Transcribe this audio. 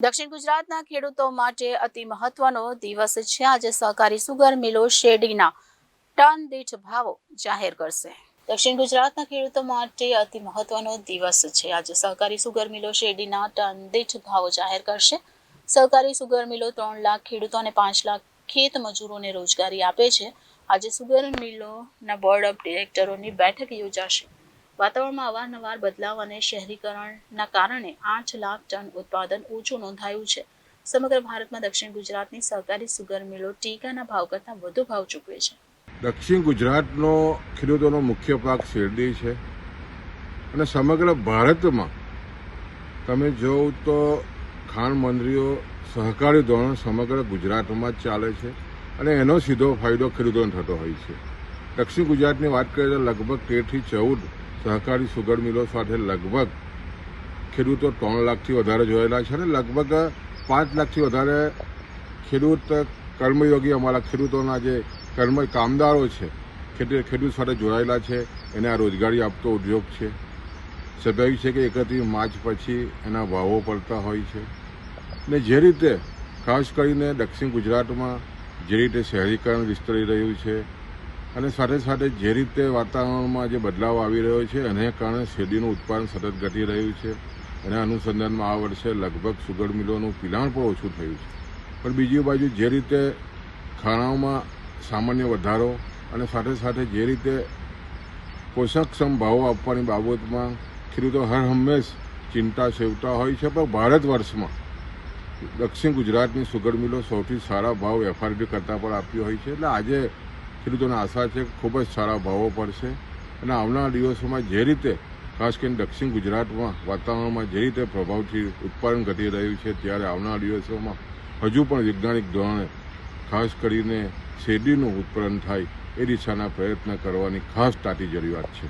દક્ષિણ ગુજરાતના ખેડૂતો માટે અતિ મહત્વનો દિવસ છે. આજે સહકારી સુગર મિલો શેરડીના ટન દીઠ ભાવો જાહેર કરશે. દક્ષિણ ગુજરાતના ખેડૂતો માટે અતિ મહત્વનો દિવસ છે. આજે સહકારી સુગર મિલો શેરડીના ટન દીઠ ભાવો જાહેર કરશે. સહકારી સુગર મિલો 3 લાખ ખેડૂતો અને 5 લાખ ખેત મજૂરોને રોજગારી આપે છે. આજે સુગર મિલોના બોર્ડ ઓફ ડિરેક્ટરોની બેઠક યોજાશે. વાતાવરણમાં અવારનવાર બદલાવ અને શહેરીકરણના કારણે 8 લાખ ટન ઉત્પાદન ઓછું નોંધાયું છે. સમગ્ર ભારતમાં દક્ષિણ ગુજરાતની સહકારી સુગર મિલો ટેકાના ભાવ કરતાં વધુ ભાવ ચૂકવે છે. દક્ષિણ ગુજરાતનો ખેડૂતોનો મુખ્ય પાક શેરડી છે અને સમગ્ર ભારતમાં તમે જોવો તો ખાણ મંડળીઓ સહકારી ધોરણ સમગ્ર ગુજરાતમાં જ ચાલે છે અને એનો સીધો ફાયદો ખેડૂતોને થતો હોય છે. દક્ષિણ ગુજરાતની વાત કરીએ તો લગભગ 13 થી 14 સહકારી સુગર મિલો સાથે લગભગ ખેડૂતો 3 લાખથી વધારે જોયેલા છે અને લગભગ 5 લાખથી વધારે ખેડૂત કર્મયોગી અમારા ખેડૂતોના જે કામદારો છે ખેડૂત સાથે જોડાયેલા છે. એને આ રોજગારી આપતો ઉદ્યોગ છે. સ્વાભાવિક છે કે 31 માર્ચ પછી એના ભાવો પડતા હોય છે ને જે રીતે ખાસ કરીને દક્ષિણ ગુજરાતમાં જે રીતે શહેરીકરણ વિસ્તરી રહ્યું છે અને સાથે સાથે જે રીતે વાતાવરણમાં જે બદલાવ આવી રહ્યો છે એને કારણે શેરડીનું ઉત્પાદન સતત ઘટી રહ્યું છે. એના અનુસંધાનમાં આ વર્ષે લગભગ સુગર મિલોનું પિલાણ પણ ઓછું થયું છે. પણ બીજી બાજુ જે રીતે ખાણાઓમાં સામાન્ય વધારો અને સાથે સાથે જે રીતે પોષકક્ષમ ભાવો આપવાની બાબતમાં ખેડૂતો હર હંમેશ ચિંતા સેવતા હોય છે. પણ ભારત વર્ષમાં દક્ષિણ ગુજરાતની સુગર મિલો સૌથી સારા ભાવ એફઆરપી કરતાં પણ આપતી હોય છે. એટલે આજે ખેડૂતોને આશા છે કે ખૂબ જ સારા ભાવો પડશે અને આવનારા દિવસોમાં જે રીતે ખાસ કરીને દક્ષિણ ગુજરાતમાં વાતાવરણમાં જે રીતે પ્રભાવથી ઉત્પાદન ઘટી રહ્યું છે ત્યારે આવનારા દિવસોમાં હજુ પણ વૈજ્ઞાનિક ધોરણે ખાસ કરીને શેરડીનું ઉત્પાદન થાય એ દિશાના પ્રયત્ન કરવાની ખાસ તાતી જરૂરિયાત છે.